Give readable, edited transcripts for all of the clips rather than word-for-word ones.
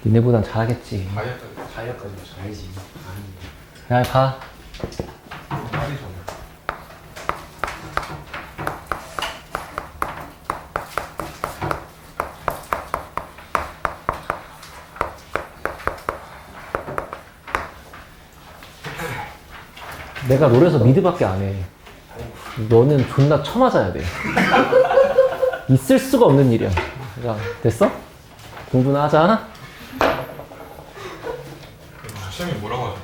니네보단 잘하겠지. 다이어트까지 알지. 그냥 가. 말이 전혀. 내가 롤에서 미드밖에 안 해. 너는 존나 쳐맞아야 돼. 있을 수가 없는 일이야. 야, 됐어? 공부나 하자. 시험이 뭐라고 하셨죠?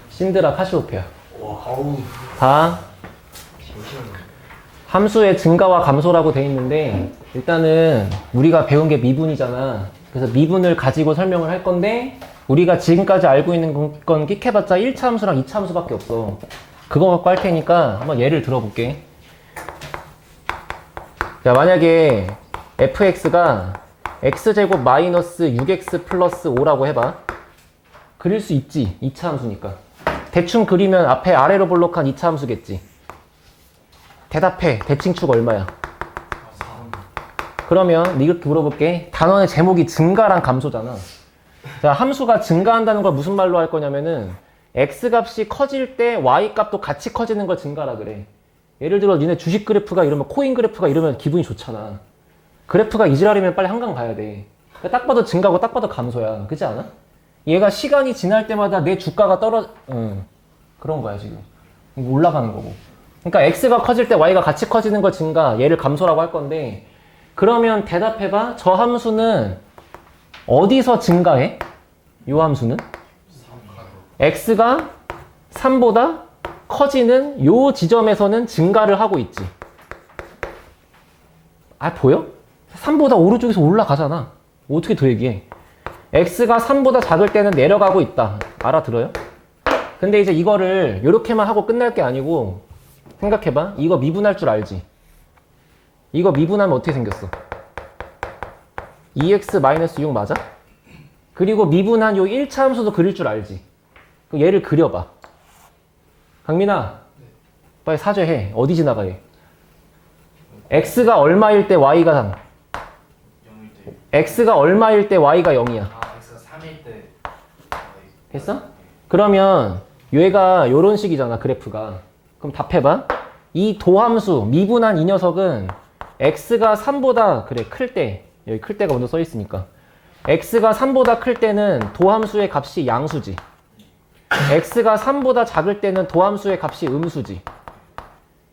신드라 카시오페아. 와, 아우. 다 잠시만요. 함수의 증가와 감소라고 돼 있는데, 일단은 우리가 배운 게 미분이잖아. 그래서 미분을 가지고 설명을 할 건데, 우리가 지금까지 알고 있는 건 끽해봤자 1차 함수랑 2차 함수밖에 없어. 그거 갖고 할 테니까 한번 예를 들어볼게. 자, 만약에 fx가 x제곱 마이너스 6x 플러스 5라고 해봐. 그릴 수 있지, 2차 함수니까. 대충 그리면 앞에 아래로 볼록한 2차 함수겠지. 대답해. 대칭축 얼마야? 그러면 이렇게 물어볼게. 단원의 제목이 증가랑 감소잖아. 자, 함수가 증가한다는 걸 무슨 말로 할 거냐면은 x값이 커질 때 y값도 같이 커지는 걸 증가라 그래. 예를 들어 니네 주식 그래프가 이러면 코인 그래프가 이러면 기분이 좋잖아. 그래프가 이지랄이면 빨리 한강 가야 돼. 딱 봐도 증가고 딱 봐도 감소야. 그렇지 않아? 얘가 시간이 지날 때마다 내 주가가 그런 거야 지금. 올라가는 거고. 그러니까 x가 커질 때 y가 같이 커지는 걸 증가, 얘를 감소라고 할 건데, 그러면 대답해봐. 저 함수는 어디서 증가해? 이 함수는? x가 3보다 커지는 요 지점에서는 증가를 하고 있지. 아, 보여? 3보다 오른쪽에서 올라가잖아. 어떻게 더 얘기해? x가 3보다 작을 때는 내려가고 있다. 알아들어요? 근데 이제 이거를 이렇게만 하고 끝날 게 아니고, 생각해봐. 이거 미분할 줄 알지? 이거 미분하면 어떻게 생겼어? 2x-6 맞아? 그리고 미분한 요 1차 함수도 그릴 줄 알지? 그럼 얘를 그려봐. 강민아, 빨리 사죄해. 어디 지나가 얘? x가 얼마일 때 y가 3? 0일 때. x가 얼마일 때 y가 0이야? x가 3일 때. 됐어? 그러면 얘가 요런 식이잖아, 그래프가. 그럼 답해봐. 이 도함수, 미분한 이 녀석은 x가 3보다, 그래, 클 때, 여기 클 때가 먼저 써 있으니까. x가 3보다 클 때는 도함수의 값이 양수지. x가 3보다 작을 때는 도함수의 값이 음수지.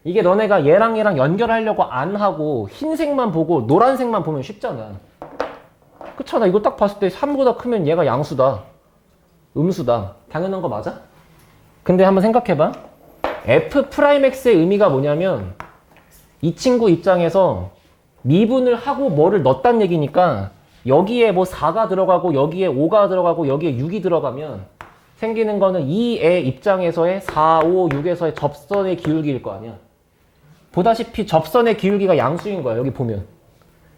이게 너네가 얘랑 얘랑 연결하려고 안 하고 흰색만 보고 노란색만 보면 쉽잖아. 그렇잖아. 이거 딱 봤을 때 3보다 크면 얘가 양수다. 음수다. 당연한 거 맞아? 근데 한번 생각해봐. f'x의 의미가 뭐냐면 이 친구 입장에서 미분을 하고 뭐를 넣었단 얘기니까 여기에 뭐 4가 들어가고 여기에 5가 들어가고 여기에 6이 들어가면 생기는 거는 이 애 입장에서의 4, 5, 6에서의 접선의 기울기일 거 아니야. 보다시피 접선의 기울기가 양수인 거야. 여기 보면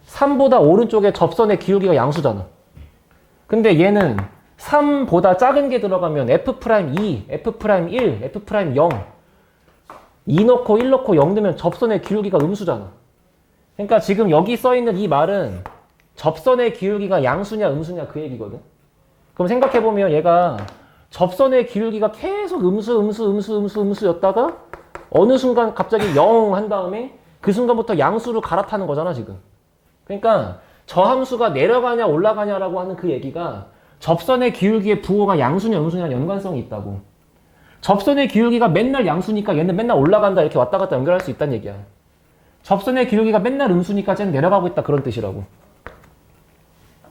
3보다 오른쪽에 접선의 기울기가 양수잖아. 근데 얘는 3보다 작은 게 들어가면 F'2, F'1, F'0 2 넣고 1 넣고 0 넣으면 접선의 기울기가 음수잖아. 그러니까 지금 여기 써있는 이 말은 접선의 기울기가 양수냐 음수냐 그 얘기거든. 그럼 생각해보면 얘가 접선의 기울기가 계속 음수였다가 어느 순간 갑자기 0 한 다음에 그 순간부터 양수로 갈아타는 거잖아 지금. 그러니까 저 함수가 내려가냐 올라가냐라고 하는 그 얘기가 접선의 기울기의 부호가 양수냐 음수냐 연관성이 있다고. 접선의 기울기가 맨날 양수니까 얘는 맨날 올라간다 이렇게 왔다 갔다 연결할 수 있다는 얘기야. 접선의 기울기가 맨날 음수니까 쟤는 내려가고 있다 그런 뜻이라고.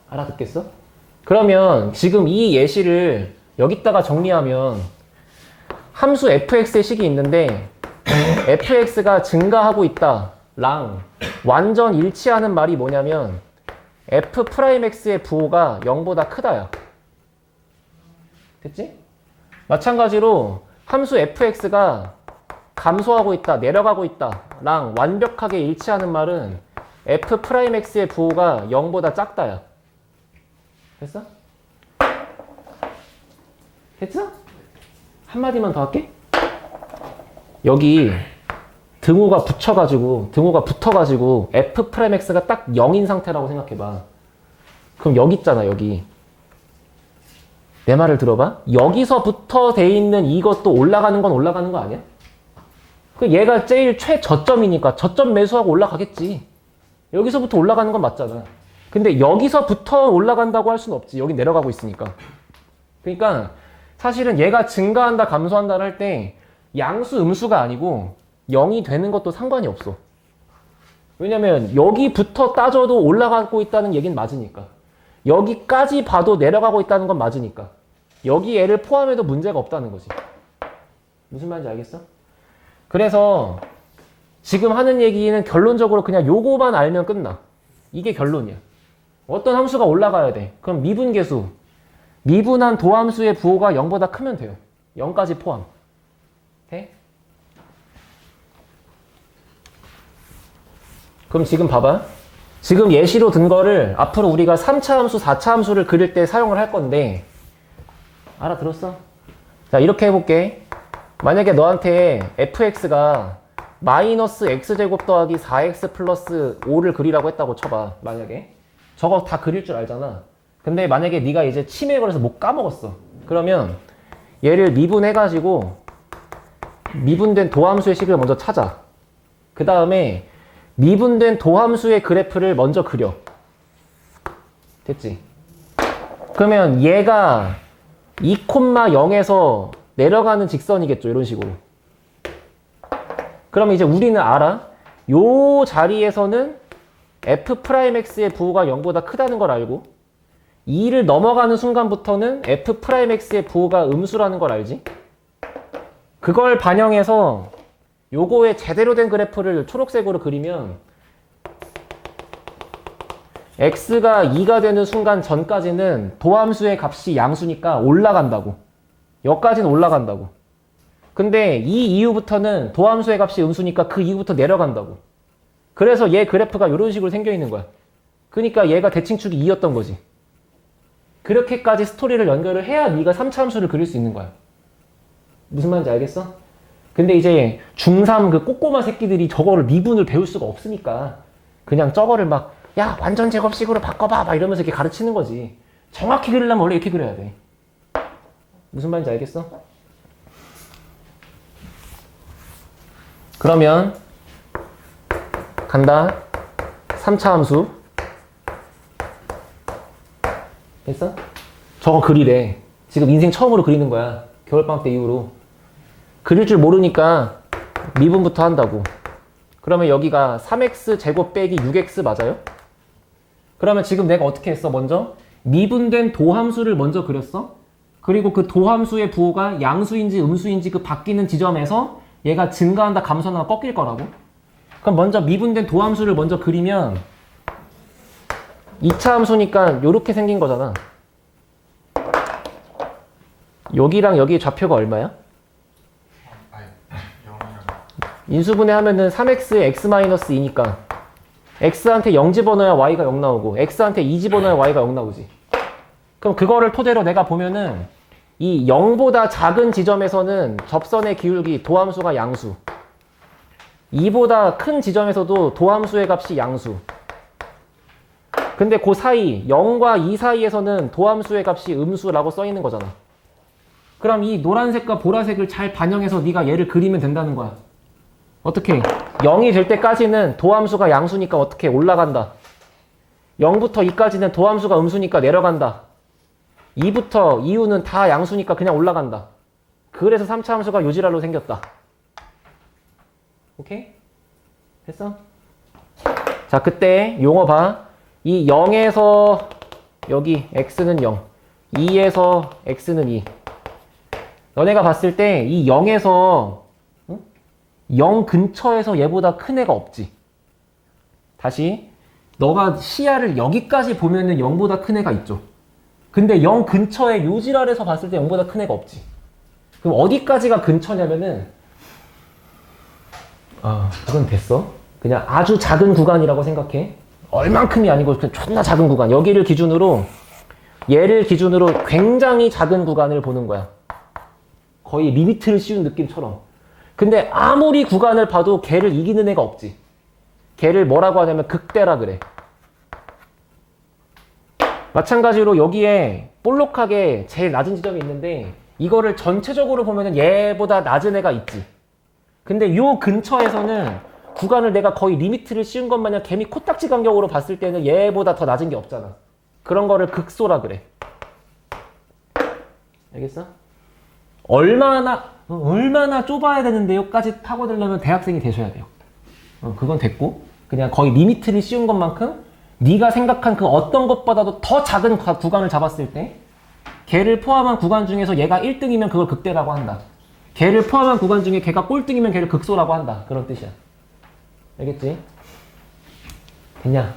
알아듣겠어? 그러면 지금 이 예시를 여기다가 정리하면 함수 fx의 식이 있는데 fx가 증가하고 있다랑 완전 일치하는 말이 뭐냐면 f'x의 부호가 0보다 크다야. 됐지? 마찬가지로 함수 fx가 감소하고 있다, 내려가고 있다 랑 완벽하게 일치하는 말은 f'x의 부호가 0보다 작다야. 됐어? 됐어? 한마디만 더 할게. 여기 등호가 붙어가지고 f'x가 딱 0인 상태라고 생각해봐. 그럼 여기 있잖아, 여기. 내 말을 들어봐. 여기서부터 돼 있는 이것도 올라가는 건 올라가는 거 아니야? 그 얘가 제일 최저점이니까 저점 매수하고 올라가겠지. 여기서부터 올라가는 건 맞잖아. 근데 여기서부터 올라간다고 할 수는 없지. 여기 내려가고 있으니까. 그러니까 사실은 얘가 증가한다 감소한다를 할 때 양수 음수가 아니고 0이 되는 것도 상관이 없어. 왜냐면 여기부터 따져도 올라가고 있다는 얘기는 맞으니까. 여기까지 봐도 내려가고 있다는 건 맞으니까. 여기 얘를 포함해도 문제가 없다는 거지. 무슨 말인지 알겠어? 그래서 지금 하는 얘기는 결론적으로 그냥 요거만 알면 끝나. 이게 결론이야. 어떤 함수가 올라가야 돼. 그럼 미분계수. 미분한 도함수의 부호가 0보다 크면 돼요. 0까지 포함. 돼? 그럼 지금 봐봐. 지금 예시로 든 거를 앞으로 우리가 3차 함수, 4차 함수를 그릴 때 사용을 할 건데 알아들었어? 자, 이렇게 해볼게. 만약에 너한테 fx가 마이너스 x제곱 더하기 4x 플러스 5를 그리라고 했다고 쳐봐. 만약에. 저거 다 그릴 줄 알잖아. 근데 만약에 네가 이제 치매에 걸려서 못 까먹었어. 그러면 얘를 미분해가지고 미분된 도함수의 식을 먼저 찾아. 그 다음에 미분된 도함수의 그래프를 먼저 그려. 됐지? 그러면 얘가 2,0에서 내려가는 직선이겠죠. 이런 식으로. 그럼 이제 우리는 알아. 요 자리에서는 f'x의 부호가 0보다 크다는 걸 알고 2를 넘어가는 순간부터는 f'x의 부호가 음수라는 걸 알지? 그걸 반영해서 요거의 제대로 된 그래프를 초록색으로 그리면 x가 2가 되는 순간 전까지는 도함수의 값이 양수니까 올라간다고. 여기까지는 올라간다고. 근데 이 이후부터는 도함수의 값이 음수니까 그 이후부터 내려간다고. 그래서 얘 그래프가 이런 식으로 생겨 있는 거야. 그러니까 얘가 대칭축이 2였던 거지. 그렇게까지 스토리를 연결을 해야 네가 3차 함수를 그릴 수 있는 거야. 무슨 말인지 알겠어? 근데 이제 중3 그 꼬꼬마 새끼들이 저거를 미분을 배울 수가 없으니까 그냥 저거를 막 야 완전 제곱식으로 바꿔봐 막 이러면서 이렇게 가르치는 거지. 정확히 그리려면 원래 이렇게 그려야 돼. 무슨 말인지 알겠어? 그러면 간다. 3차 함수 됐어? 저거 그리래. 지금 인생 처음으로 그리는 거야. 겨울방학 때 이후로. 그릴 줄 모르니까 미분부터 한다고. 그러면 여기가 3x 제곱 빼기 6x 맞아요? 그러면 지금 내가 어떻게 했어? 먼저 미분된 도함수를 먼저 그렸어. 그리고 그 도함수의 부호가 양수인지 음수인지 그 바뀌는 지점에서 얘가 증가한다 감소한다 꺾일 거라고. 그럼 먼저 미분된 도함수를 먼저 그리면 2차 함수니까 요렇게 생긴 거잖아. 여기랑 여기 좌표가 얼마야? 아니 0이랑 인수분해 하면은 3x에 x-2니까 x한테 0 집어넣어야 y가 0 나오고 x한테 2 집어넣어야 y가 0 나오지. 그럼 그거를 토대로 내가 보면은 이 0보다 작은 지점에서는 접선의 기울기 도함수가 양수, 2보다 큰 지점에서도 도함수의 값이 양수. 근데 그 사이 0과 2 사이에서는 도함수의 값이 음수라고 써 있는 거잖아. 그럼 이 노란색과 보라색을 잘 반영해서 네가 얘를 그리면 된다는 거야. 어떻게? 0이 될 때까지는 도함수가 양수니까 어떻게 올라간다. 0부터 2까지는 도함수가 음수니까 내려간다. 2부터 이후는 다 양수니까 그냥 올라간다. 그래서 3차 함수가 요지랄로 생겼다. 오케이? 됐어? 자, 그때 용어 봐. 이 0에서 여기 x는 0, 2에서 x는 2. 너네가 봤을 때 이 0에서 0 근처에서 얘보다 큰 애가 없지. 다시 너가 시야를 여기까지 보면은 0보다 큰 애가 있죠. 근데 0 근처에 요지랄에서 봤을 때 0보다 큰 애가 없지. 그럼 어디까지가 근처냐면은 그건 됐어. 그냥 아주 작은 구간이라고 생각해. 얼만큼이 아니고 그냥 존나 작은 구간. 여기를 기준으로 얘를 기준으로 굉장히 작은 구간을 보는 거야. 거의 리미트를 씌운 느낌처럼. 근데 아무리 구간을 봐도 걔를 이기는 애가 없지. 걔를 뭐라고 하냐면 극대라 그래. 마찬가지로 여기에 볼록하게 제일 낮은 지점이 있는데 이거를 전체적으로 보면은 얘보다 낮은 애가 있지. 근데 요 근처에서는 구간을 내가 거의 리미트를 씌운 것 마냥 개미 코딱지 간격으로 봤을 때는 얘보다 더 낮은 게 없잖아. 그런 거를 극소라 그래. 알겠어? 얼마나 좁아야 되는데요까지 파고들려면 대학생이 되셔야 돼요. 그건 됐고 그냥 거의 리미트를 씌운 것만큼 네가 생각한 그 어떤 것보다도 더 작은 구간을 잡았을 때 걔를 포함한 구간 중에서 얘가 1등이면 그걸 극대라고 한다. 걔를 포함한 구간 중에 걔가 꼴등이면 걔를 극소라고 한다. 그런 뜻이야. 알겠지? 됐냐?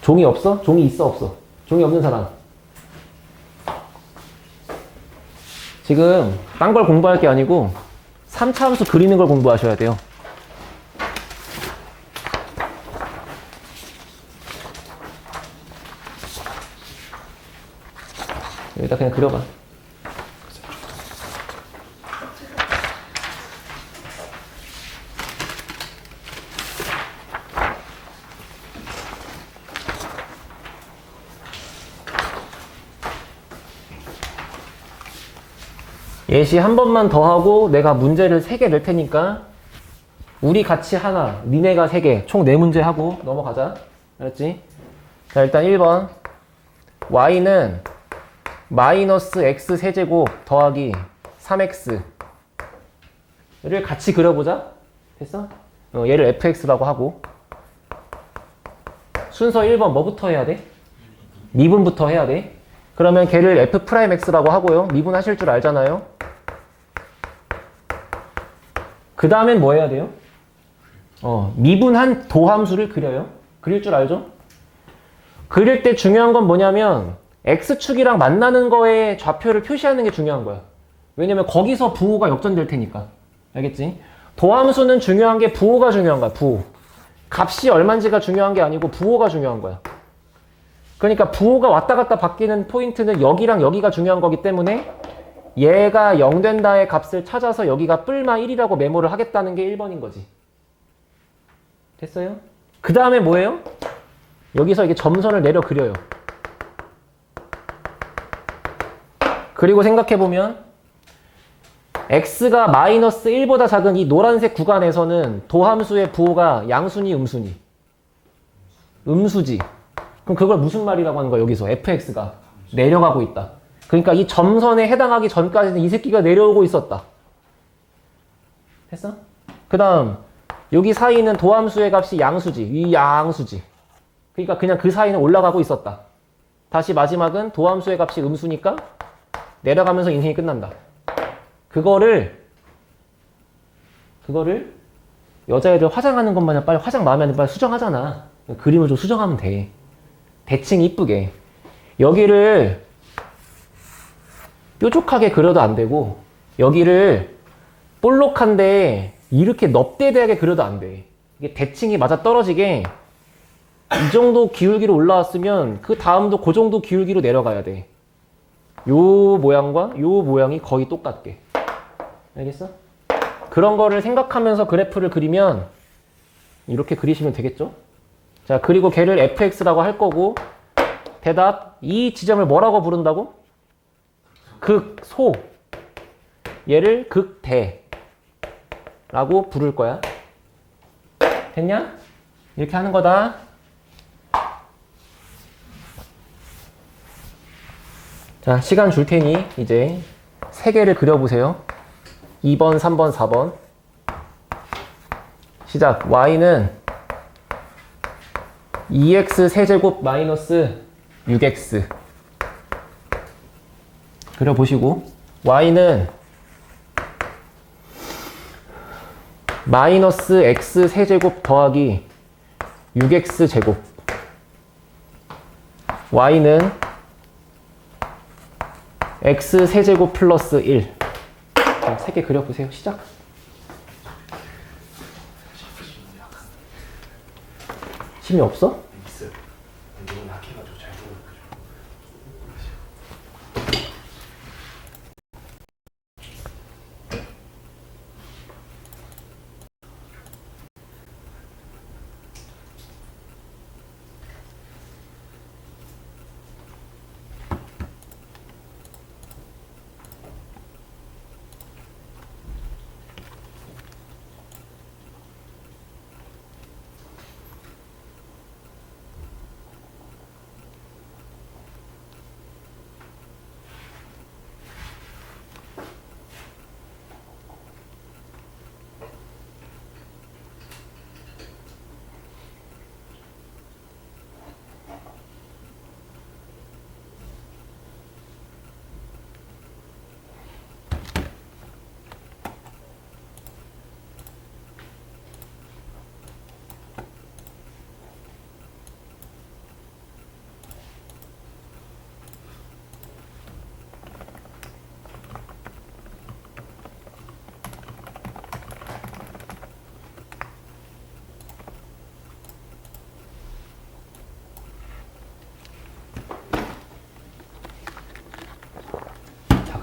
종이 없어? 종이 있어 없어? 종이 없는 사람. 지금 딴 걸 공부할 게 아니고 3차 함수 그리는 걸 공부하셔야 돼요. 여기다 그냥 그려봐. 예시 한 번만 더 하고 내가 문제를 3개 낼 테니까 우리 같이 하나, 니네가 3개, 총 4문제 하고 넘어가자. 알았지? 자, 일단 1번. y는 마이너스 x 세제곱 더하기 3x를 같이 그려보자. 됐어? 얘를 fx라고 하고 순서 1번 뭐부터 해야 돼? 미분부터 해야 돼. 그러면 걔를 f'x라고 하고요. 미분하실 줄 알잖아요. 그 다음엔 뭐 해야 돼요? 미분한 도함수를 그려요. 그릴 줄 알죠? 그릴 때 중요한 건 뭐냐면 x축이랑 만나는 거에 좌표를 표시하는 게 중요한 거야. 왜냐면 거기서 부호가 역전될 테니까. 알겠지? 도함수는 중요한 게 부호가 중요한 거야. 부호. 값이 얼만지가 중요한 게 아니고 부호가 중요한 거야. 그러니까 부호가 왔다 갔다 바뀌는 포인트는 여기랑 여기가 중요한 거기 때문에 얘가 0 된다의 값을 찾아서 여기가 뿔마 1이라고 메모를 하겠다는 게 1번인 거지. 됐어요? 그 다음에 뭐예요? 여기서 이게 점선을 내려 그려요. 그리고 생각해보면 x가 마이너스 1보다 작은 이 노란색 구간에서는 도함수의 부호가 양수니 음수니? 음수지. 그럼 그걸 무슨 말이라고 하는 거야? 여기서 fx가 내려가고 있다. 그러니까 이 점선에 해당하기 전까지는 이 새끼가 내려오고 있었다. 됐어? 그 다음 여기 사이는 도함수의 값이 양수지. 이 양수지. 그러니까 그냥 그 사이는 올라가고 있었다. 다시 마지막은 도함수의 값이 음수니까 내려가면서 인생이 끝난다. 그거를 여자애들 화장하는 것 마냥 빨리 화장 마음에 안 들면 빨리 수정하잖아. 그림을 좀 수정하면 돼. 대칭 이쁘게. 여기를 뾰족하게 그려도 안 되고 여기를 볼록한데 이렇게 넙대대하게 그려도 안 돼. 이게 대칭이 맞아 떨어지게 이 정도 기울기로 올라왔으면 그 다음도 그 정도 기울기로 내려가야 돼. 요 모양과 요 모양이 거의 똑같게. 알겠어? 그런 거를 생각하면서 그래프를 그리면 이렇게 그리시면 되겠죠? 자, 그리고 걔를 fx라고 할 거고 대답, 이 지점을 뭐라고 부른다고? 극소. 얘를 극대라고 부를 거야. 됐냐? 이렇게 하는 거다. 자, 시간 줄 테니 이제 3개를 그려보세요. 2번, 3번, 4번. 시작. y는 2x 세제곱 마이너스 6x. 그려보시고 y는 마이너스 x 세제곱 더하기 6x 제곱. y는 x 세제곱 플러스 1. 자, 3개 그려보세요. 시작. 힘이 없어? 있어요. 너무 약해가지고 잘 모르겠어요.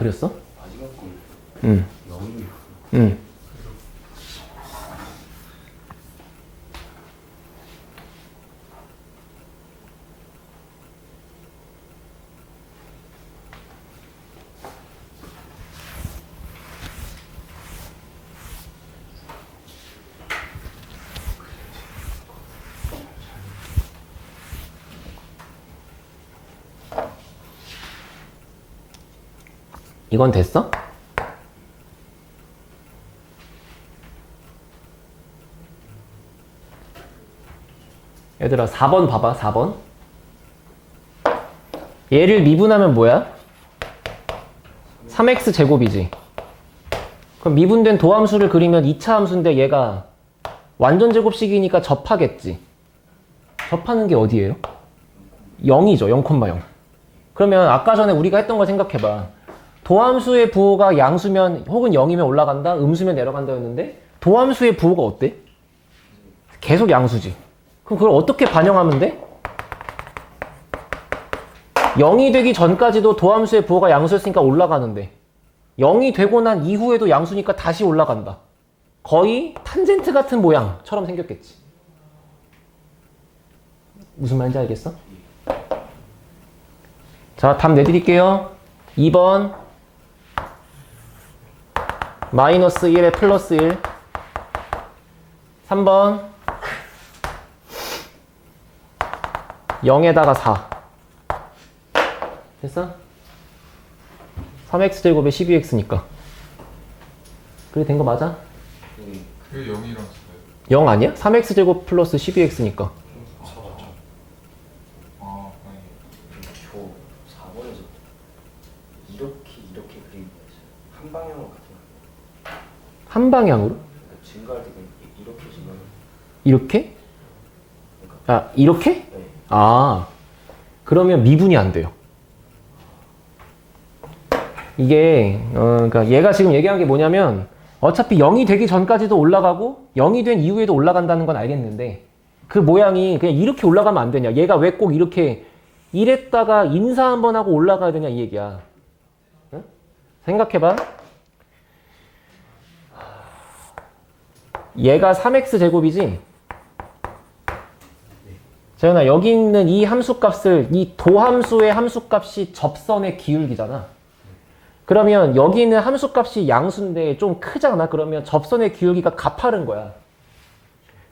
그렸어? 마지막 건 응. 0이면 응. 이건 됐어? 얘들아 4번 봐봐. 4번. 얘를 미분하면 뭐야? 3x 제곱이지. 그럼 미분된 도함수를 그리면 2차 함수인데 얘가 완전 제곱식이니까 접하겠지. 접하는 게 어디예요? 0이죠. 0,0. 그러면 아까 전에 우리가 했던 걸 생각해봐. 도함수의 부호가 양수면 혹은 0이면 올라간다, 음수면 내려간다 였는데 도함수의 부호가 어때? 계속 양수지. 그럼 그걸 어떻게 반영하면 돼? 0이 되기 전까지도 도함수의 부호가 양수였으니까 올라가는데 0이 되고 난 이후에도 양수니까 다시 올라간다. 거의 탄젠트 같은 모양처럼 생겼겠지. 무슨 말인지 알겠어? 자, 답 내드릴게요. 2번 마이너스 1에 플러스 1. 3번 0에다가 4. 됐어? 3x제곱에 12x니까. 그래 된 거 맞아? 그게 0이랑 써요. 0 아니야? 3x제곱 플러스 12x니까. 아, 아니. 저 4번에서 이렇게 그린 거였어요. 한 방향으로 같은 거. 한 방향으로? 그러니까 증가할 때 그냥 이렇게 지면 이렇게? 아, 이렇게? 네. 아, 그러면 미분이 안 돼요. 이게, 그러니까 얘가 지금 얘기한 게 뭐냐면 어차피 0이 되기 전까지도 올라가고 0이 된 이후에도 올라간다는 건 알겠는데 그 모양이 그냥 이렇게 올라가면 안 되냐. 얘가 왜 꼭 이렇게 이랬다가 인사 한번 하고 올라가야 되냐 이 얘기야. 응? 생각해봐. 얘가 3x제곱이지? 재현아, 여기 있는 이 함수값을, 이 도함수의 함수값이 접선의 기울기잖아. 그러면 여기 있는 함수값이 양수인데 좀 크잖아. 그러면 접선의 기울기가 가파른 거야.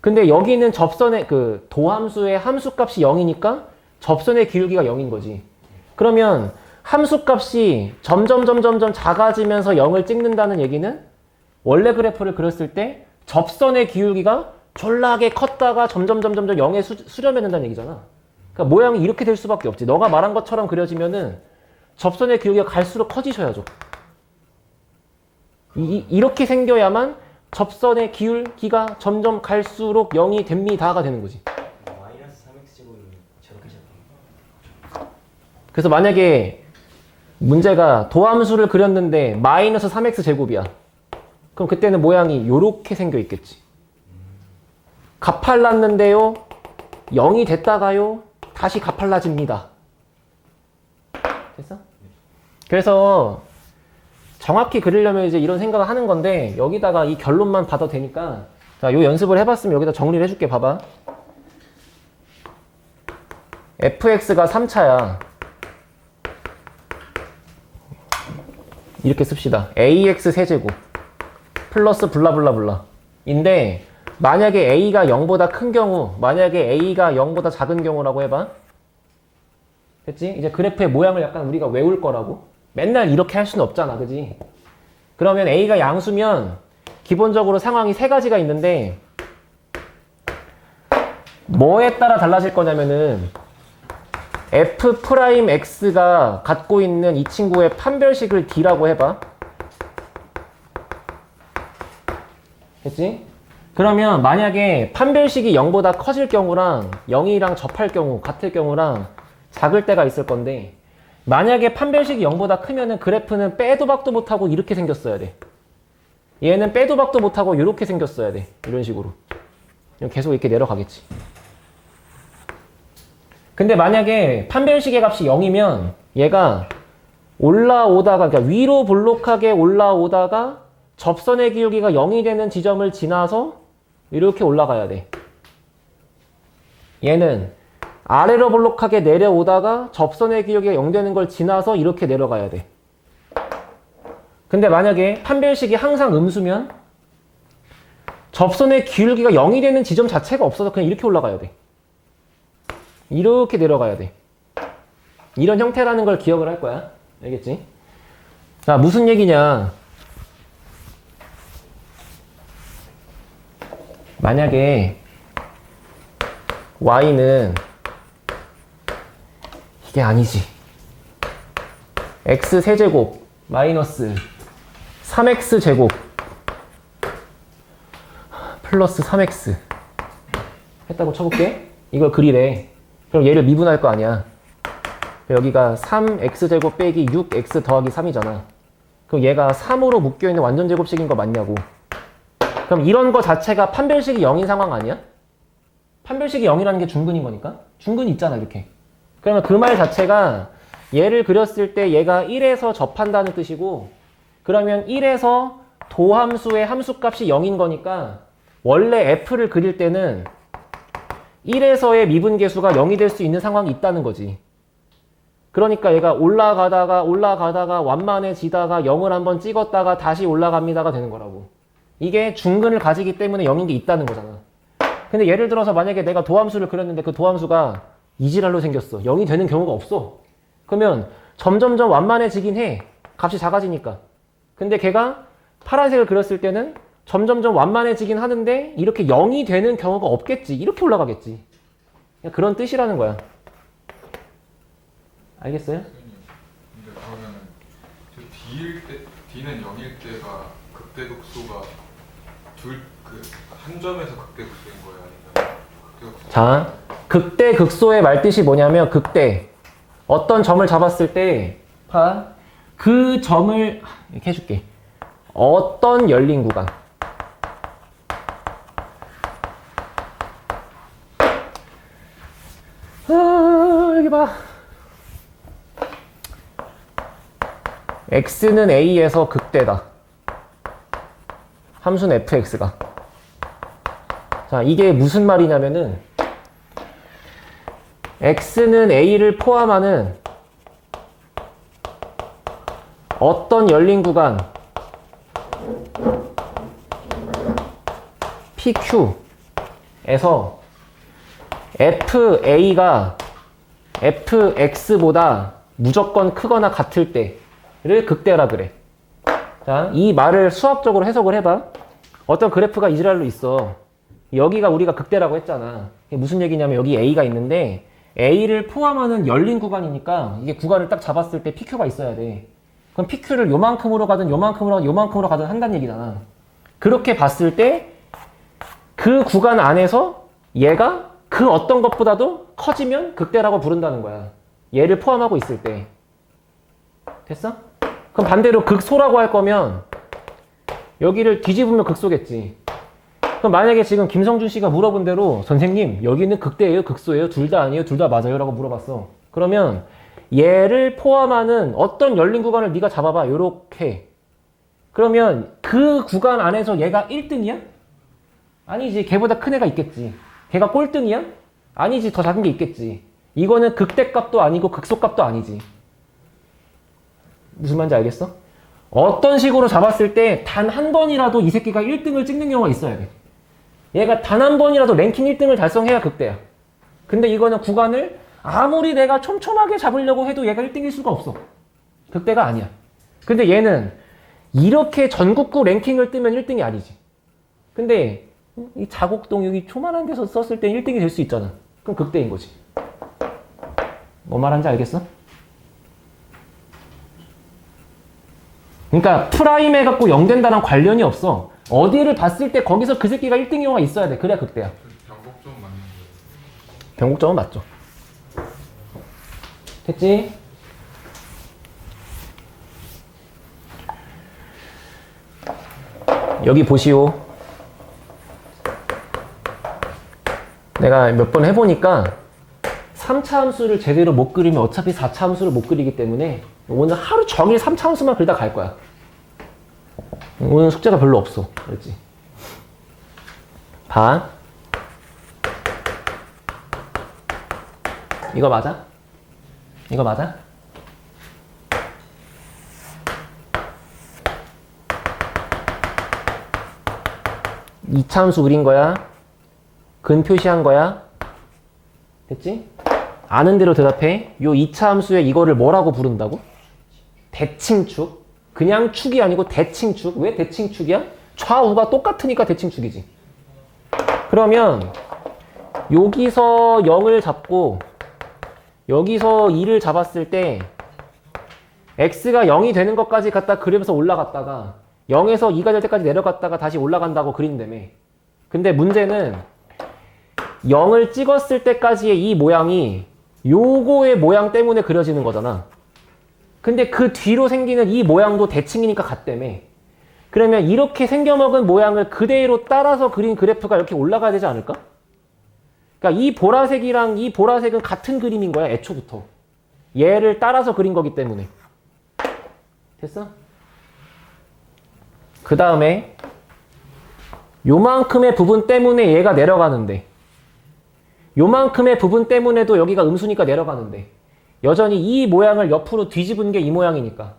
근데 여기 있는 접선의 그 도함수의 함수값이 0이니까 접선의 기울기가 0인 거지. 그러면 함수값이 점점 작아지면서 0을 찍는다는 얘기는 원래 그래프를 그렸을 때 접선의 기울기가 졸라게 컸다가 점점 0에 수렴해 된다는 얘기잖아. 그러니까 모양이 이렇게 될 수밖에 없지. 너가 말한 것처럼 그려지면은 접선의 기울기가 갈수록 커지셔야죠. 이렇게 생겨야만 접선의 기울기가 점점 갈수록 0이 됩니다가 되는 거지. 마이너스 3x제곱이면 저렇게 잡는 그래서 만약에 문제가 도함수를 그렸는데 마이너스 3x 제곱이야. 그럼 그때는 모양이 요렇게 생겨 있겠지. 가팔랐는데요. 0이 됐다가요. 다시 가팔라집니다. 됐어? 그래서 정확히 그리려면 이제 이런 생각을 하는 건데 여기다가 이 결론만 받아도 되니까 자, 요 연습을 해봤으면 여기다 정리를 해줄게. 봐봐. fx가 3차야. 이렇게 씁시다. ax 세제곱 플러스 블라블라블라 인데 만약에 a가 0보다 큰 경우, 만약에 a가 0보다 작은 경우라고 해봐. 됐지? 이제 그래프의 모양을 약간 우리가 외울 거라고. 맨날 이렇게 할 수는 없잖아. 그지? 그러면 a가 양수면 기본적으로 상황이 세 가지가 있는데 뭐에 따라 달라질 거냐면은 f'x가 갖고 있는 이 친구의 판별식을 d라고 해봐. 됐지? 그러면 만약에 판별식이 0보다 커질 경우랑 0이랑 접할 경우, 같을 경우랑 작을 때가 있을 건데 만약에 판별식이 0보다 크면은 그래프는 빼도 박도 못하고 이렇게 생겼어야 돼. 얘는 빼도 박도 못하고 이렇게 생겼어야 돼. 이런 식으로. 계속 이렇게 내려가겠지. 근데 만약에 판별식의 값이 0이면 얘가 올라오다가, 그러니까 위로 볼록하게 올라오다가 접선의 기울기가 0이 되는 지점을 지나서 이렇게 올라가야 돼. 얘는 아래로 볼록하게 내려오다가 접선의 기울기가 0 되는 걸 지나서 이렇게 내려가야 돼. 근데 만약에 판별식이 항상 음수면 접선의 기울기가 0이 되는 지점 자체가 없어서 그냥 이렇게 올라가야 돼. 이렇게 내려가야 돼. 이런 형태라는 걸 기억을 할 거야. 알겠지? 자, 무슨 얘기냐. 만약에 y는 이게 아니지. x 세제곱 마이너스 3x 제곱 플러스 3x 했다고 쳐볼게. 이걸 그리래. 그럼 얘를 미분할 거 아니야. 여기가 3x제곱 빼기 6x 더하기 3이잖아. 그럼 얘가 3으로 묶여있는 완전제곱식인 거 맞냐고. 그럼 이런 거 자체가 판별식이 0인 상황 아니야? 판별식이 0이라는 게 중근인 거니까? 중근이 있잖아, 이렇게. 그러면 그 말 자체가 얘를 그렸을 때 얘가 1에서 접한다는 뜻이고, 그러면 1에서 도함수의 함수값이 0인 거니까 원래 f를 그릴 때는 1에서의 미분계수가 0이 될 수 있는 상황이 있다는 거지. 그러니까 얘가 올라가다가 완만해지다가 0을 한번 찍었다가 다시 올라갑니다가 되는 거라고. 이게 중근을 가지기 때문에 0인 게 있다는 거잖아. 근데 예를 들어서 만약에 내가 도함수를 그렸는데 그 도함수가 이지랄로 생겼어. 0이 되는 경우가 없어. 그러면 점점점 완만해지긴 해. 값이 작아지니까. 근데 걔가 파란색을 그렸을 때는 점점점 완만해지긴 하는데 이렇게 0이 되는 경우가 없겠지. 이렇게 올라가겠지. 그냥 그런 뜻이라는 거야. 알겠어요? 근데 그러면은 저 D는 0일 때가 극대극소가 한 점에서 극대극소인 거예요? 아니면 극대극소? 자, 극대 극소의 말뜻이 뭐냐면 극대. 어떤 점을 잡았을 때 그 점을 이렇게 해줄게. 어떤 열린 구간. 여기 봐. x는 a에서 극대다. 함수는 fx가. 자, 이게 무슨 말이냐면은 x는 a를 포함하는 어떤 열린 구간 PQ에서 FA가 FX보다 무조건 크거나 같을 때를 극대라 그래. 자, 이 말을 수학적으로 해석을 해봐. 어떤 그래프가 이지랄로 있어. 여기가 우리가 극대라고 했잖아. 이게 무슨 얘기냐면 여기 A가 있는데 A를 포함하는 열린 구간이니까 이게 구간을 딱 잡았을 때 PQ가 있어야 돼. 그럼 PQ를 요만큼으로 가든 요만큼으로 가든 한다는 얘기잖아. 그렇게 봤을 때 그 구간 안에서 얘가 그 어떤 것보다도 커지면 극대라고 부른다는 거야. 얘를 포함하고 있을 때. 됐어? 그럼 반대로 극소라고 할 거면 여기를 뒤집으면 극소겠지. 그럼 만약에 지금 김성준 씨가 물어본 대로 선생님 여기는 극대예요? 극소예요? 둘 다 아니에요? 둘 다 맞아요? 라고 물어봤어. 그러면 얘를 포함하는 어떤 열린 구간을 네가 잡아봐. 요렇게. 그러면 그 구간 안에서 얘가 1등이야? 아니지. 걔보다 큰 애가 있겠지. 걔가 꼴등이야? 아니지. 더 작은 게 있겠지. 이거는 극대값도 아니고 극소값도 아니지. 무슨 말인지 알겠어? 어떤 식으로 잡았을 때 단 한 번이라도 이 새끼가 1등을 찍는 경우가 있어야 돼. 얘가 단 한 번이라도 랭킹 1등을 달성해야 극대야. 근데 이거는 구간을 아무리 내가 촘촘하게 잡으려고 해도 얘가 1등일 수가 없어. 극대가 아니야. 근데 얘는 이렇게 전국구 랭킹을 뜨면 1등이 아니지. 근데 이 자곡동 여기 조만한 데서 썼을 때 1등이 될 수 있잖아. 그럼 극대인 거지. 뭐 말하는지 알겠어? 그러니까 프라임 해갖고 0 된다랑 관련이 없어. 어디를 봤을 때 거기서 그 새끼가 1등인 경우가 있어야 돼. 그래야 극대야. 변곡점 맞는 거예요? 변곡점은 맞죠. 됐지? 여기 보시오. 내가 몇 번 해보니까 3차 함수를 제대로 못 그리면 어차피 4차 함수를 못 그리기 때문에 오늘 하루 종일 3차 함수만 그리다 갈 거야. 오늘 숙제가 별로 없어. 그렇지? 봐. 이거 맞아? 이거 맞아? 이 차 함수 그린 거야. 근 표시한 거야. 됐지? 아는 대로 대답해. 요 2차 함수에 이거를 뭐라고 부른다고? 대칭축. 그냥 축이 아니고 대칭축. 왜 대칭축이야? 좌우가 똑같으니까 대칭축이지. 그러면 여기서 0을 잡고 여기서 2를 잡았을 때 x가 0이 되는 것까지 갖다 그리면서 올라갔다가 0에서 2가 될 때까지 내려갔다가 다시 올라간다고 그린다며. 근데 문제는 0을 찍었을 때까지의 이 모양이 요거의 모양 때문에 그려지는 거잖아. 근데 그 뒤로 생기는 이 모양도 대칭이니까 같다며. 그러면 이렇게 생겨먹은 모양을 그대로 따라서 그린 그래프가 이렇게 올라가야 되지 않을까? 그러니까 이 보라색이랑 이 보라색은 같은 그림인 거야, 애초부터. 얘를 따라서 그린 거기 때문에. 됐어? 그 다음에 요만큼의 부분 때문에 얘가 내려가는데 요만큼의 부분 때문에도 여기가 음수니까 내려가는데 여전히 이 모양을 옆으로 뒤집은 게 이 모양이니까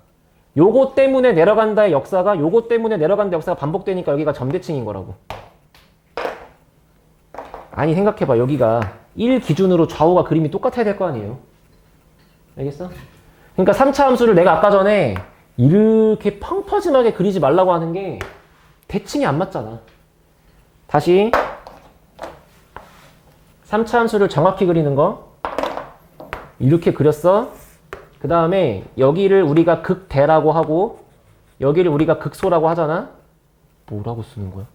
요거 때문에 내려간다의 역사가 요거 때문에 내려간다의 역사가 반복되니까 여기가 점대칭인 거라고. 아니 생각해봐. 여기가 1 기준으로 좌우가 그림이 똑같아야 될 거 아니에요. 알겠어? 그러니까 3차 함수를 내가 아까 전에 이렇게 펑퍼짐하게 그리지 말라고 하는 게 대칭이 안 맞잖아. 다시 3차 함수를 정확히 그리는 거 이렇게 그렸어. 그 다음에 여기를 우리가 극대라고 하고 여기를 우리가 극소라고 하잖아. 뭐라고 쓰는 거야?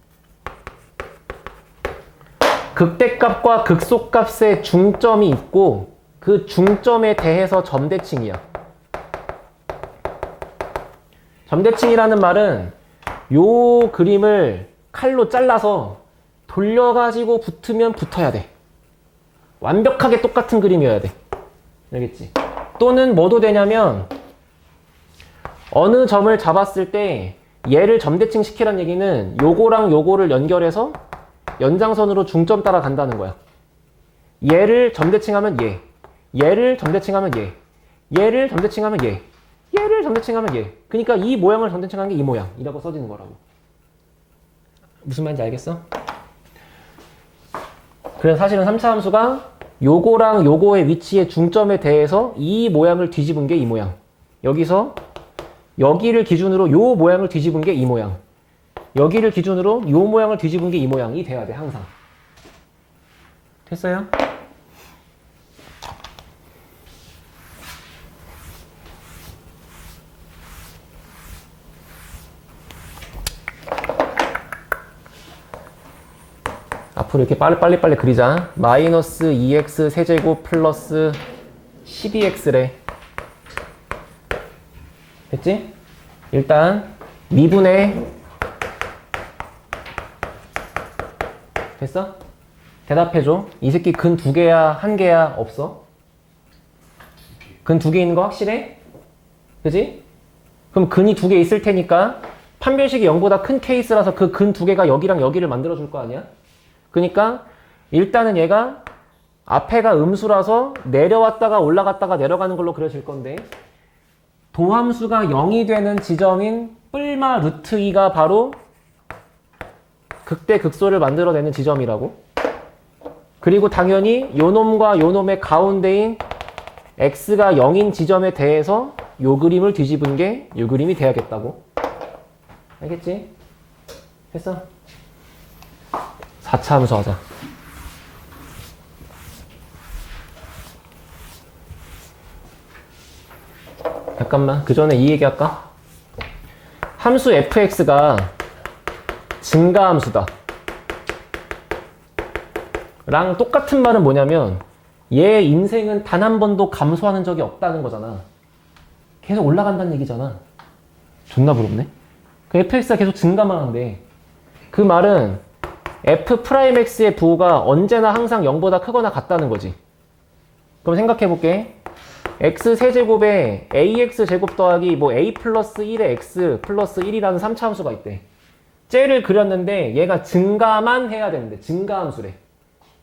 극대값과 극소값의 중점이 있고 그 중점에 대해서 점대칭이야. 점대칭이라는 말은 요 그림을 칼로 잘라서 돌려가지고 붙으면 붙어야 돼. 완벽하게 똑같은 그림이어야 돼. 알겠지? 또는 뭐도 되냐면 어느 점을 잡았을 때 얘를 점대칭 시키라는 얘기는 요거랑 요거를 연결해서 연장선으로 중점 따라 간다는 거야. 얘를 점대칭하면 얘, 얘를 점대칭하면 얘, 얘를 점대칭하면 얘, 얘를 점대칭하면 얘. 그러니까 이 모양을 점대칭하는 게 이 모양이라고 써지는 거라고. 무슨 말인지 알겠어? 그래서 사실은 3차 함수가 요거랑 요거의 위치의 중점에 대해서 이 모양을 뒤집은 게 이 모양. 여기서 여기를 기준으로 요 모양을 뒤집은 게 이 모양. 여기를 기준으로 요 모양을 뒤집은 게 이 모양이 돼야 돼, 항상. 됐어요? 앞으로 이렇게 빨리 그리자. 마이너스 2x 세제곱 플러스 12x래. 됐지? 일단 미분의 됐어? 대답해줘. 이 새끼 근 2개야? 1개야? 없어? 근 2개 있는 거 확실해? 그지? 그럼 근이 2개 있을 테니까 판별식이 0보다 큰 케이스라서 그 근 2개가 여기랑 여기를 만들어줄 거 아니야? 그러니까 일단은 얘가 앞에가 음수라서 내려왔다가 올라갔다가 내려가는 걸로 그려질 건데 도함수가 0이 되는 지점인 뿔마 루트 2가 바로 극대 극소를 만들어내는 지점이라고. 그리고 당연히 요 놈과 요 놈의 가운데인 x가 0인 지점에 대해서 요 그림을 뒤집은 게 요 그림이 돼야겠다고. 알겠지? 했어? 4차 함수 하자. 잠깐만, 그 전에 이 얘기 할까? 함수 fx가 증가함수다 랑 똑같은 말은 뭐냐면 얘 인생은 단 한 번도 감소하는 적이 없다는 거잖아. 계속 올라간다는 얘기잖아. 존나 부럽네. 그 fx가 계속 증가만 한대. 그 말은 f'x의 부호가 언제나 항상 0보다 크거나 같다는 거지. 그럼 생각해 볼게. x 세제곱에 ax 제곱 더하기 뭐 a 플러스 1의 x 플러스 1이라는 3차함수가 있대. 쟤를 그렸는데 얘가 증가만 해야 되는데 증가함수래.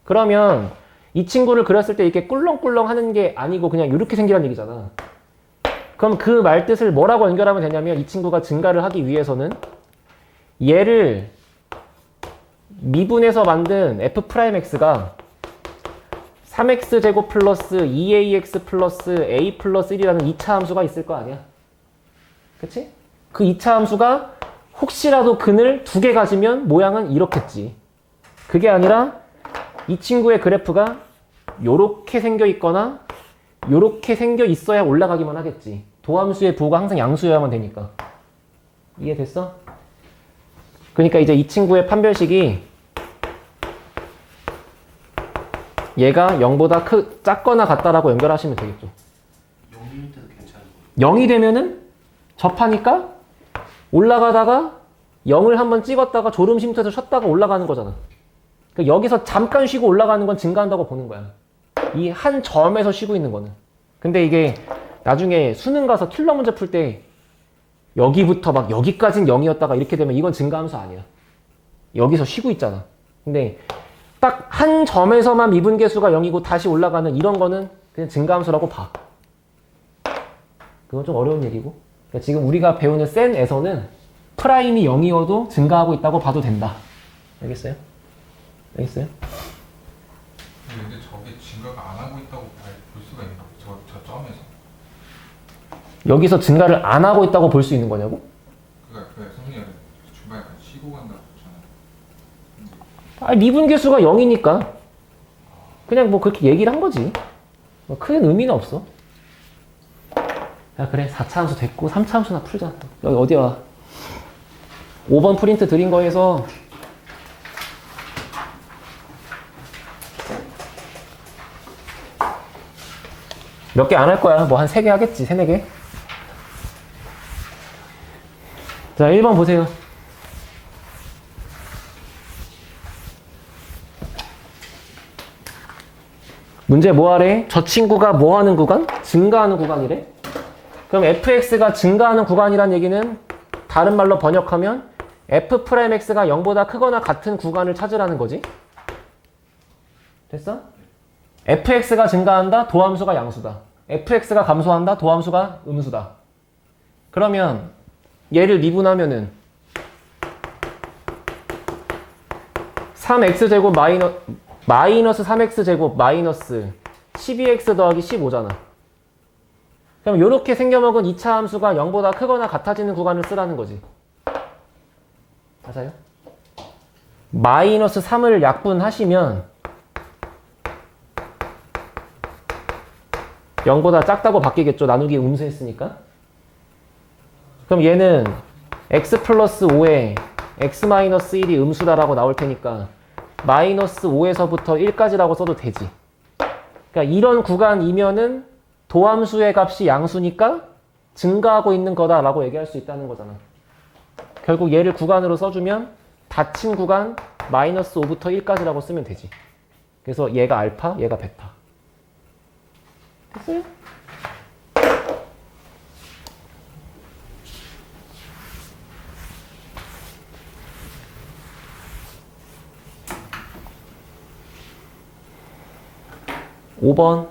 그러면 이 친구를 그렸을 때 이렇게 꿀렁꿀렁 하는 게 아니고 그냥 이렇게 생기란 얘기잖아. 그럼 그 말뜻을 뭐라고 연결하면 되냐면 이 친구가 증가를 하기 위해서는 얘를 미분해서 만든 f'x가 3x제곱 플러스 2ax 플러스 a 플러스 1이라는 2차 함수가 있을 거 아니야. 그치? 그 2차 함수가 혹시라도 근을 2개 가지면 모양은 이렇겠지. 그게 아니라 이 친구의 그래프가 요렇게 생겨 있거나 요렇게 생겨 있어야 올라가기만 하겠지. 도함수의 부호가 항상 양수여야만 되니까. 이해됐어? 그러니까 이제 이 친구의 판별식이 얘가 0보다 작거나 같다라고 연결하시면 되겠죠. 0일 때도 괜찮은 0이 되면은 접하니까 올라가다가 0을 한번 찍었다가 졸음 쉼터에서 쉬었다가 올라가는 거잖아. 그러니까 여기서 잠깐 쉬고 올라가는 건 증가한다고 보는 거야. 이 한 점에서 쉬고 있는 거는. 근데 이게 나중에 수능 가서 킬러 문제 풀 때 여기부터 막 여기까지는 0이었다가 이렇게 되면 이건 증가함수 아니야. 여기서 쉬고 있잖아. 근데 딱 한 점에서만 미분계수가 0이고 다시 올라가는 이런 거는 그냥 증가함수라고 봐. 그건 좀 어려운 얘기고. 그러니까 지금 우리가 배우는 센에서는 프라임이 0이어도 증가하고 있다고 봐도 된다. 알겠어요? 알겠어요? 근데 저게 증가가 안 하고 있다고 볼 수가 있나? 저 점에서. 여기서 증가를 안 하고 있다고 볼 수 있는 거냐고? 그러니까 선생님이 중간에 약간 쉬고 간다고 했잖아요. 아, 미분계수가 0이니까 그냥 뭐 그렇게 얘기를 한 거지. 뭐 큰 의미는 없어. 야 그래 4차 함수 됐고 3차 함수나 풀자. 여기 어디야? 5번 프린트 드린 거에서 몇 개 안 할 거야. 뭐 한 3개 하겠지. 3, 4개. 자 1번 보세요. 문제 뭐 하래? 저 친구가 뭐 하는 구간? 증가하는 구간이래? 그럼 fx가 증가하는 구간이란 얘기는 다른 말로 번역하면 f'x가 0보다 크거나 같은 구간을 찾으라는 거지? 됐어? fx가 증가한다? 도함수가 양수다. fx가 감소한다? 도함수가 음수다. 그러면 얘를 미분하면은 3x제곱 마이너스 3x제곱 마이너스 12x 더하기 15잖아. 그럼 이렇게 생겨먹은 2차 함수가 0보다 크거나 같아지는 구간을 쓰라는 거지. 맞아요? 마이너스 3을 약분하시면 0보다 작다고 바뀌겠죠. 나누기 음수했으니까. 그럼 얘는 x 플러스 5에 x 마이너스 1이 음수다라고 나올 테니까 마이너스 5에서부터 1까지라고 써도 되지. 그러니까 이런 구간이면은 도함수의 값이 양수니까 증가하고 있는 거다라고 얘기할 수 있다는 거잖아. 결국 얘를 구간으로 써주면 닫힌 구간 마이너스 5부터 1까지라고 쓰면 되지. 그래서 얘가 알파, 얘가 베타. 됐어요? (5번)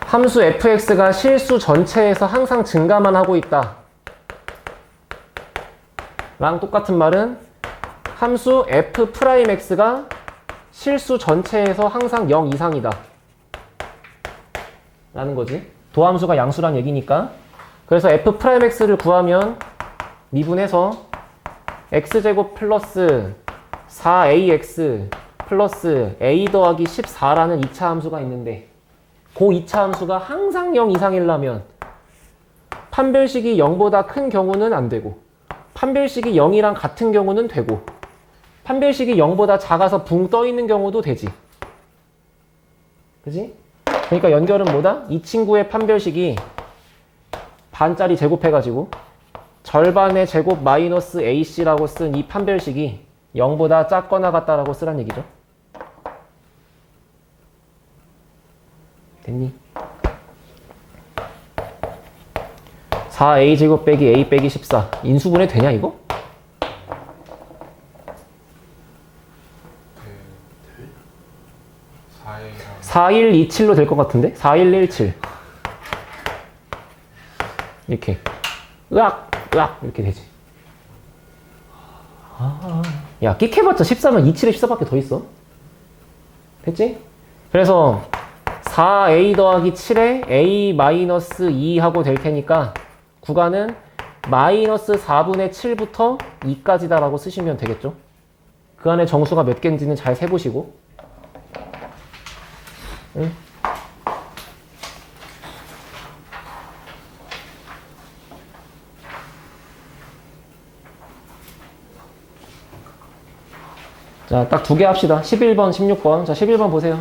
함수 fx가 실수 전체에서 항상 증가만 하고 있다. 랑 똑같은 말은 함수 f'x가 실수 전체에서 항상 0 이상이다. 라는 거지. 도함수가 양수란 얘기니까. 그래서 f'x를 구하면 미분해서 x제곱 플러스 4ax 플러스 a 더하기 14라는 2차 함수가 있는데 그 2차 함수가 항상 0 이상이려면 판별식이 0보다 큰 경우는 안 되고 판별식이 0이랑 같은 경우는 되고 판별식이 0보다 작아서 붕 떠 있는 경우도 되지. 그지? 그러니까 연결은 뭐다? 이 친구의 판별식이 반짜리 제곱해가지고 절반의 제곱 마이너스 AC라고 쓴 이 판별식이 0보다 작거나 같다라고 쓰란 얘기죠. 됐니? 4A 제곱 빼기 A 빼기 14 인수분해 되냐 이거? 네. 4A랑 4127로 될 것 같은데? 4117 이렇게 으악 으악 이렇게 되지. 야 끽해봤자 14면 27에 14밖에 더 있어. 됐지? 그래서 4A 더하기 7에 A 마이너스 2 하고 될 테니까 구간은 마이너스 4분의 7부터 2까지다 라고 쓰시면 되겠죠. 그 안에 정수가 몇 개인지는 잘 세보시고. 응? 자, 딱 두 개 합시다. 11번, 16번. 자, 11번 보세요.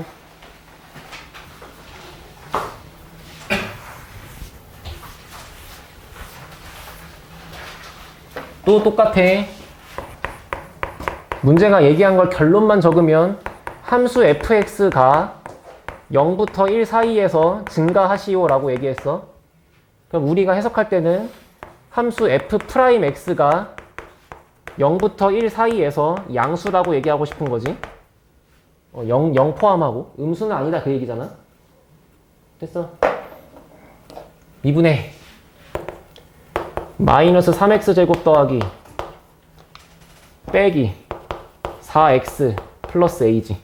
또 똑같아. 문제가 얘기한 걸 결론만 적으면 함수 fx가 0부터 1 사이에서 증가하시오 라고 얘기했어. 그럼 우리가 해석할 때는 함수 f'x가 0부터 1 사이에서 양수라고 얘기하고 싶은 거지. 0 포함하고 음수는 아니다 그 얘기잖아. 됐어. 미분해 마이너스 3x 제곱 더하기 빼기 4x 플러스 a지.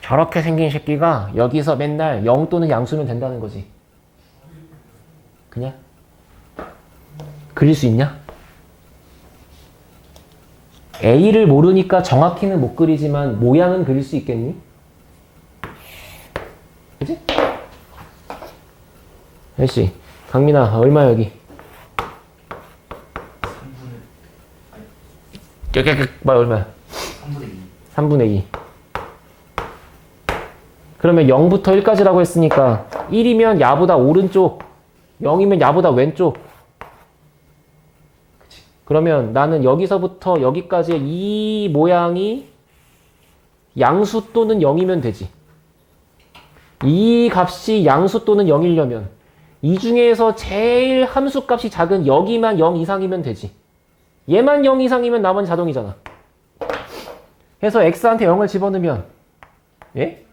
저렇게 생긴 새끼가 여기서 맨날 0 또는 양수면 된다는 거지. 그냥 그릴 수 있냐? A를 모르니까 정확히는 못 그리지만 모양은 그릴 수 있겠니? 그치? 혜씨, 강민아, 얼마 여기? 3분의 말 얼마야? 3분의 2. 3분의 2. 그러면 0부터 1까지라고 했으니까 1이면 야보다 오른쪽, 0이면 야보다 왼쪽. 그치? 그러면 나는 여기서부터 여기까지의 이 모양이 양수 또는 0이면 되지. 이 값이 양수 또는 0이려면 이 중에서 제일 함수 값이 작은 여기만 0 이상이면 되지. 얘만 0 이상이면 나머지 자동이잖아. 해서 x한테 0을 집어넣으면 예?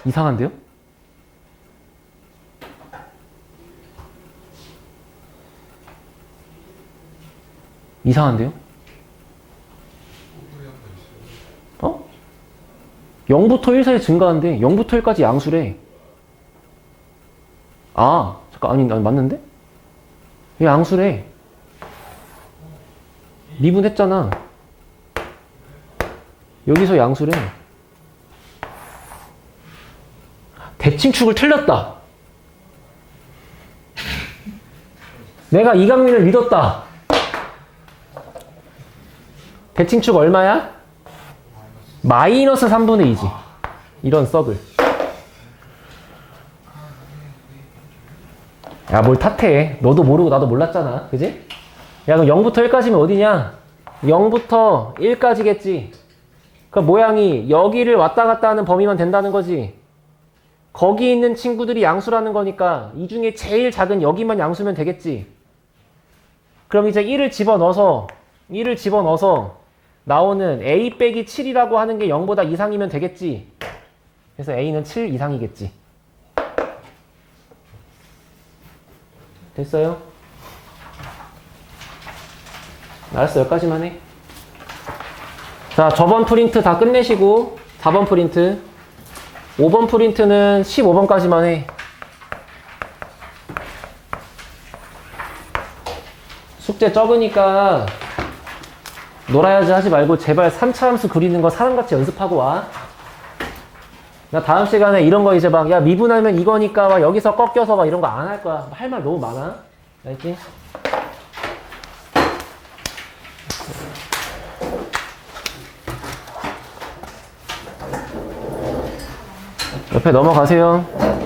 이상한데요? 이상한데요? 0부터 1 사이 증가한데 0부터 1까지 양수래. 아, 잠깐 아니 맞는데? 얘 양수래. 미분했잖아. 여기서 양수래. 대칭축을 틀렸다. 내가 이강민을 믿었다. 대칭축 얼마야? 마이너스 3분의 2지. 이런 썩을. 야, 뭘 탓해. 너도 모르고 나도 몰랐잖아. 그지? 야, 그럼 0부터 1까지면 어디냐? 0부터 1까지겠지. 그 모양이 여기를 왔다 갔다 하는 범위만 된다는 거지. 거기 있는 친구들이 양수라는 거니까 이 중에 제일 작은 여기만 양수면 되겠지. 그럼 이제 1을 집어넣어서 나오는 a 빼기 7이라고 하는 게 0보다 이상이면 되겠지. 그래서 a는 7 이상이겠지. 됐어요? 알았어, 여기까지만 해. 자, 저번 프린트 다 끝내시고 4번 프린트 5번 프린트는 15번까지만 해. 숙제 적으니까 놀아야지 하지 말고 제발 3차 함수 그리는 거 사람같이 연습하고 와. 나 다음 시간에 이런 거 이제 막 야 미분하면 이거니까 막 여기서 꺾여서 막 이런 거 안 할 거야. 할 말 너무 많아. 알지? 옆에 넘어가세요.